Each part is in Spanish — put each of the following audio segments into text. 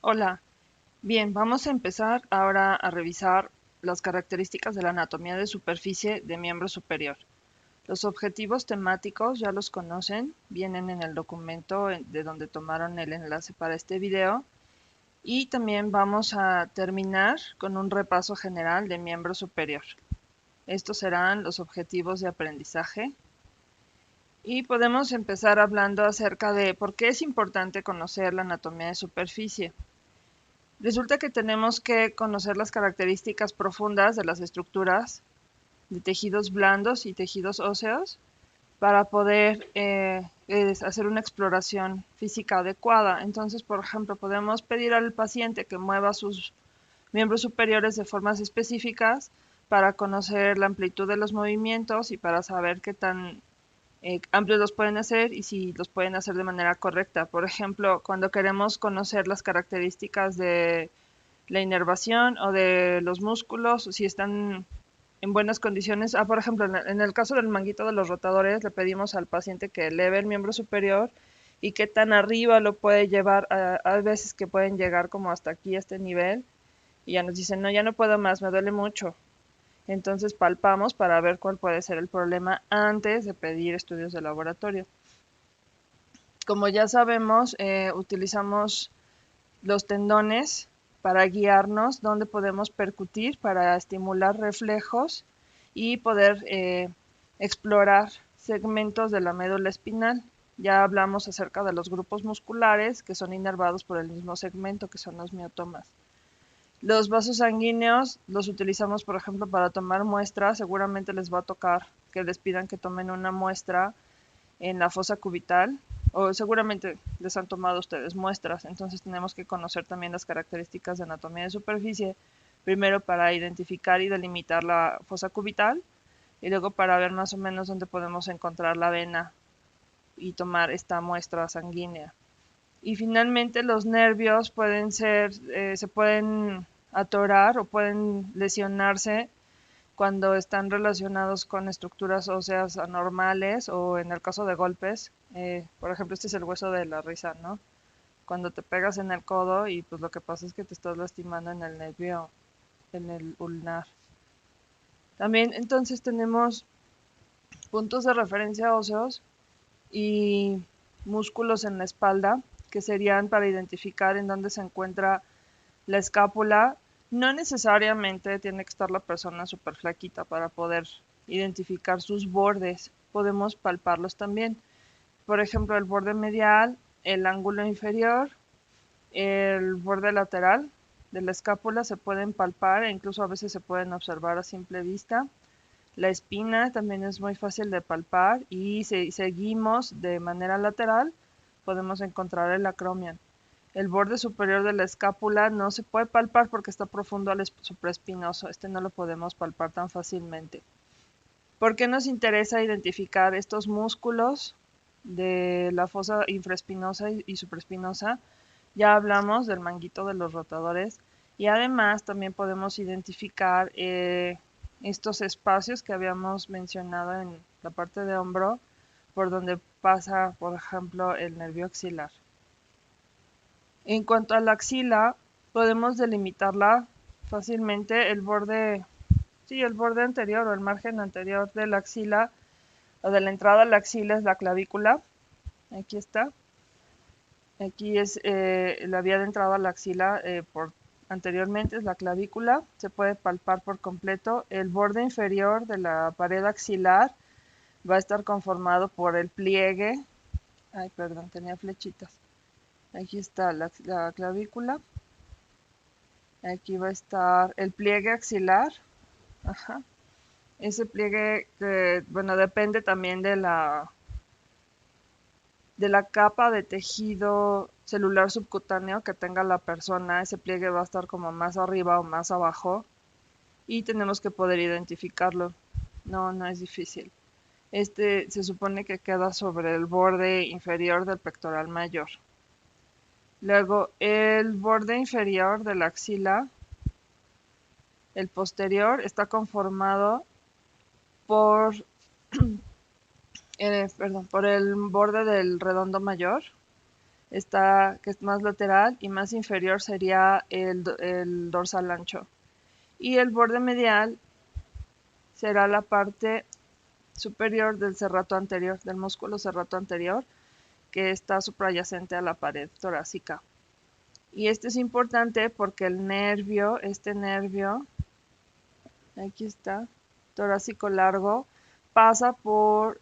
Hola, bien, vamos a empezar ahora a revisar las características de la anatomía de superficie de miembro superior. Los objetivos temáticos ya los conocen, vienen en el documento de donde tomaron el enlace para este video y también vamos a terminar con un repaso general de miembro superior. Estos serán los objetivos de aprendizaje y podemos empezar hablando acerca de por qué es importante conocer la anatomía de superficie. Resulta que tenemos que conocer las características profundas de las estructuras de tejidos blandos y tejidos óseos para poder hacer una exploración física adecuada. Entonces, por ejemplo, podemos pedir al paciente que mueva sus miembros superiores de formas específicas para conocer la amplitud de los movimientos y para saber qué tan amplios los pueden hacer y si los pueden hacer de manera correcta. Por ejemplo, cuando queremos conocer las características de la inervación o de los músculos, si están en buenas condiciones. Por ejemplo, en el caso del manguito de los rotadores, le pedimos al paciente que eleve el miembro superior y qué tan arriba lo puede llevar. Hay veces que pueden llegar como hasta aquí, a este nivel, y ya nos dicen, no, ya no puedo más, me duele mucho. Entonces palpamos para ver cuál puede ser el problema antes de pedir estudios de laboratorio. Como ya sabemos, utilizamos los tendones para guiarnos dónde podemos percutir, para estimular reflejos y poder explorar segmentos de la médula espinal. Ya hablamos acerca de los grupos musculares que son inervados por el mismo segmento, que son los miotomas. Los vasos sanguíneos los utilizamos, por ejemplo, para tomar muestras. Seguramente les va a tocar que les pidan que tomen una muestra en la fosa cubital, o seguramente les han tomado ustedes muestras. Entonces tenemos que conocer también las características de anatomía de superficie, primero para identificar y delimitar la fosa cubital, y luego para ver más o menos dónde podemos encontrar la vena y tomar esta muestra sanguínea. Y finalmente los nervios pueden ser, se pueden atorar o pueden lesionarse cuando están relacionados con estructuras óseas anormales o en el caso de golpes. Por ejemplo, este es el hueso de la risa, ¿no? Cuando te pegas en el codo y pues lo que pasa es que te estás lastimando en el nervio, en el ulnar. También entonces tenemos puntos de referencia óseos y músculos en la espalda, que serían para identificar en dónde se encuentra la escápula. No necesariamente tiene que estar la persona súper flaquita para poder identificar sus bordes. Podemos palparlos también. Por ejemplo, el borde medial, el ángulo inferior, el borde lateral de la escápula se pueden palpar e incluso a veces se pueden observar a simple vista. La espina también es muy fácil de palpar y si seguimos de manera lateral podemos encontrar el acromion. El borde superior de la escápula no se puede palpar porque está profundo al supraespinoso. Este no lo podemos palpar tan fácilmente. ¿Por qué nos interesa identificar estos músculos de la fosa infraespinosa y supraespinosa? Ya hablamos del manguito de los rotadores y además también podemos identificar estos espacios que habíamos mencionado en la parte de hombro por donde pasa, por ejemplo, el nervio axilar. En cuanto a la axila, podemos delimitarla fácilmente. El borde anterior o el margen anterior de la axila o de la entrada a la axila es la clavícula. Aquí está. Aquí es la vía de entrada a la axila anteriormente es la clavícula. Se puede palpar por completo. El borde inferior de la pared axilar va a estar conformado por el pliegue. Ay, perdón, tenía flechitas. Aquí está la clavícula. Aquí va a estar el pliegue axilar. Ajá. Ese pliegue que, bueno, depende también de la capa de tejido celular subcutáneo que tenga la persona. Ese pliegue va a estar como más arriba o más abajo y tenemos que poder identificarlo. No es difícil. Este se supone que queda sobre el borde inferior del pectoral mayor. Luego, el borde inferior de la axila el posterior, está conformado por, por el borde del redondo mayor, que es más lateral, y más inferior sería el dorsal ancho. Y el borde medial será la parte superior del serrato anterior, del músculo serrato anterior, que está suprayacente a la pared torácica. Y este es importante porque el nervio, este nervio, aquí está, torácico largo, pasa por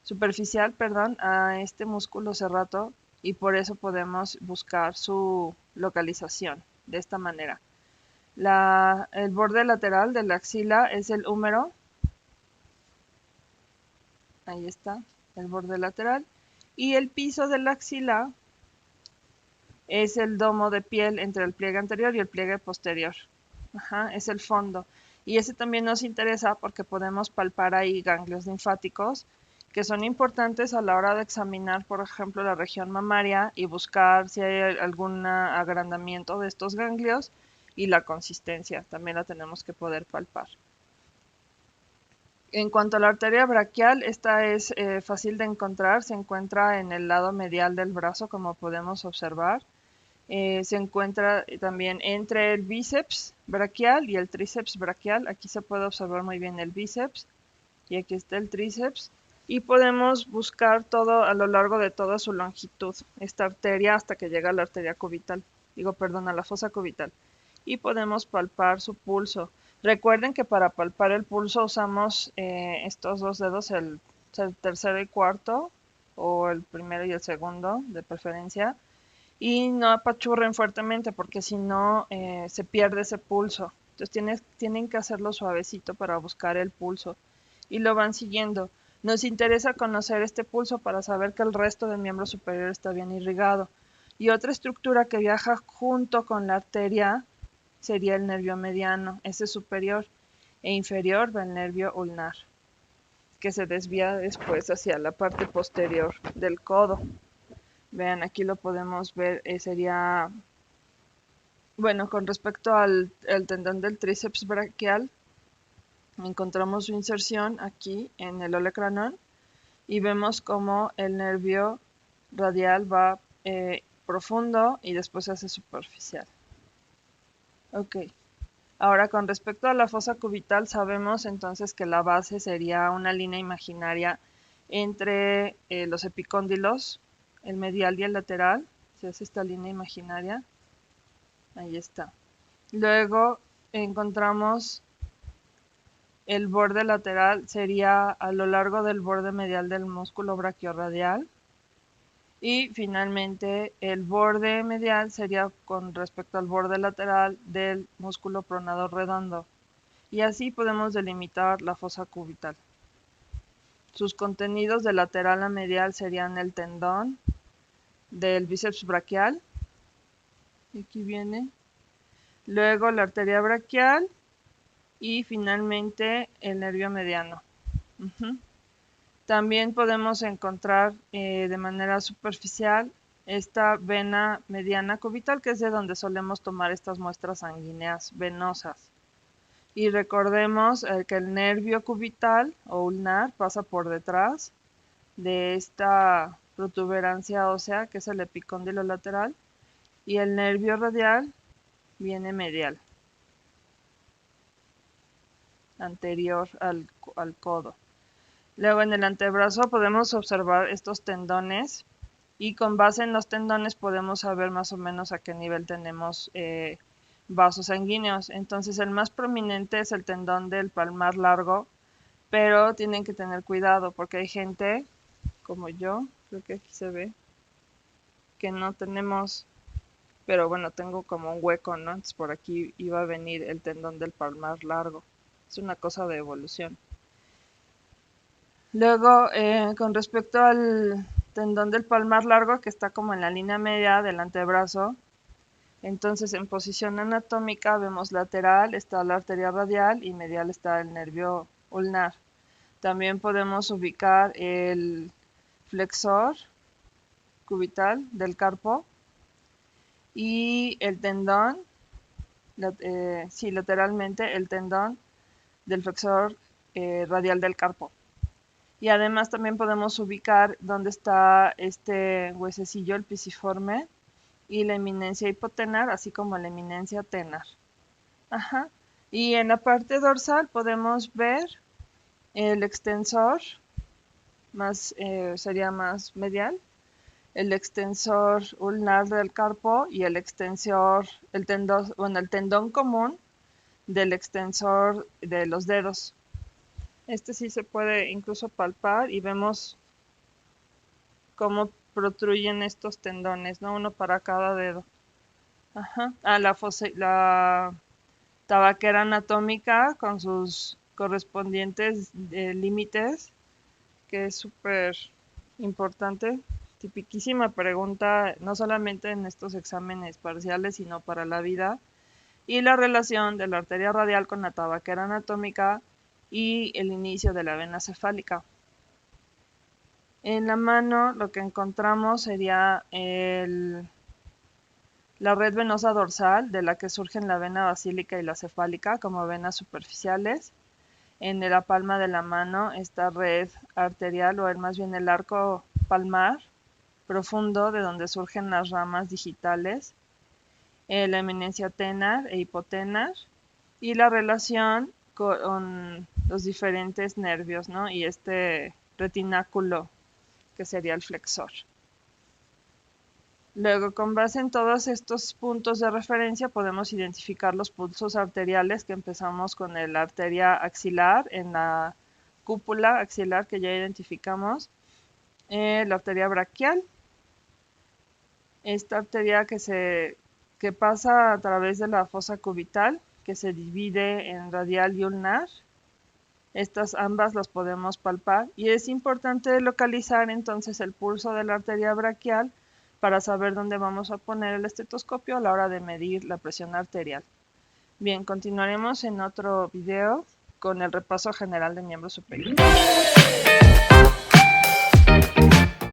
superficial, perdón, a este músculo serrato, y por eso podemos buscar su localización de esta manera. El borde lateral de la axila es el húmero, ahí está, el borde lateral, y el piso de la axila es el domo de piel entre el pliegue anterior y el pliegue posterior. Ajá, es el fondo. Y ese también nos interesa porque podemos palpar ahí ganglios linfáticos que son importantes a la hora de examinar, por ejemplo, la región mamaria y buscar si hay algún agrandamiento de estos ganglios, y la consistencia también la tenemos que poder palpar. En cuanto a la arteria braquial, esta es fácil de encontrar, se encuentra en el lado medial del brazo, como podemos observar. Se encuentra también entre el bíceps braquial y el tríceps braquial. Aquí se puede observar muy bien el bíceps y aquí está el tríceps. Y podemos buscar todo a lo largo de toda su longitud, esta arteria hasta que llega a la arteria cubital, a la fosa cubital. Y podemos palpar su pulso. Recuerden que para palpar el pulso usamos estos dos dedos, el tercero y cuarto, o el primero y el segundo de preferencia, y no apachurren fuertemente porque si no se pierde ese pulso. Entonces tienen que hacerlo suavecito para buscar el pulso y lo van siguiendo. Nos interesa conocer este pulso para saber que el resto del miembro superior está bien irrigado. Y otra estructura que viaja junto con la arteria sería el nervio mediano. Ese superior e inferior va el nervio ulnar, que se desvía después hacia la parte posterior del codo. Vean, aquí lo podemos ver, sería, bueno, con respecto al tendón del tríceps braquial, encontramos su inserción aquí en el olecranon y vemos como el nervio radial va profundo y después se hace superficial. Ok, ahora con respecto a la fosa cubital, sabemos entonces que la base sería una línea imaginaria entre los epicóndilos, el medial y el lateral. Se hace esta línea imaginaria. Ahí está. Luego encontramos el borde lateral, sería a lo largo del borde medial del músculo braquiorradial. Y finalmente el borde medial sería con respecto al borde lateral del músculo pronador redondo. Y así podemos delimitar la fosa cubital. Sus contenidos de lateral a medial serían el tendón del bíceps braquial. Aquí viene. Luego la arteria braquial y finalmente el nervio mediano. También podemos encontrar de manera superficial esta vena mediana cubital, que es de donde solemos tomar estas muestras sanguíneas venosas. Y recordemos que el nervio cubital o ulnar pasa por detrás de esta protuberancia ósea, que es el epicóndilo lateral, y el nervio radial viene medial, anterior al codo. Luego en el antebrazo podemos observar estos tendones y con base en los tendones podemos saber más o menos a qué nivel tenemos vasos sanguíneos. Entonces el más prominente es el tendón del palmar largo, pero tienen que tener cuidado porque hay gente como yo, creo que aquí se ve, que no tenemos, pero bueno, tengo como un hueco, ¿no? Entonces por aquí iba a venir el tendón del palmar largo. Es una cosa de evolución. Luego, con respecto al tendón del palmar largo, que está como en la línea media del antebrazo, entonces en posición anatómica vemos lateral está la arteria radial y medial está el nervio ulnar. También podemos ubicar el flexor cubital del carpo y el tendón sí, lateralmente el tendón del flexor radial del carpo. Y además también podemos ubicar dónde está este huesecillo, el pisiforme, y la eminencia hipotenar, así como la eminencia tenar. Ajá. Y en la parte dorsal podemos ver el extensor, sería más medial, el extensor ulnar del carpo y el extensor, el tendón común del extensor de los dedos. Este sí se puede incluso palpar y vemos cómo protruyen estos tendones, ¿no? Uno para cada dedo. Ajá. La tabaquera anatómica con sus correspondientes límites, que es súper importante. Tipiquísima pregunta, no solamente en estos exámenes parciales, sino para la vida. Y la relación de la arteria radial con la tabaquera anatómica y el inicio de la vena cefálica. En la mano lo que encontramos sería la red venosa dorsal, de la que surgen la vena basílica y la cefálica como venas superficiales. En la palma de la mano esta red arterial, o más bien el arco palmar profundo, de donde surgen las ramas digitales, la eminencia tenar e hipotenar, y la relación con los diferentes nervios, ¿no? Y este retináculo que sería el flexor. Luego, con base en todos estos puntos de referencia, podemos identificar los pulsos arteriales, que empezamos con la arteria axilar en la cúpula axilar que ya identificamos, la arteria braquial, esta arteria que pasa a través de la fosa cubital, que se divide en radial y ulnar. Estas ambas las podemos palpar y es importante localizar entonces el pulso de la arteria braquial para saber dónde vamos a poner el estetoscopio a la hora de medir la presión arterial. Bien, continuaremos en otro video con el repaso general de miembros superiores.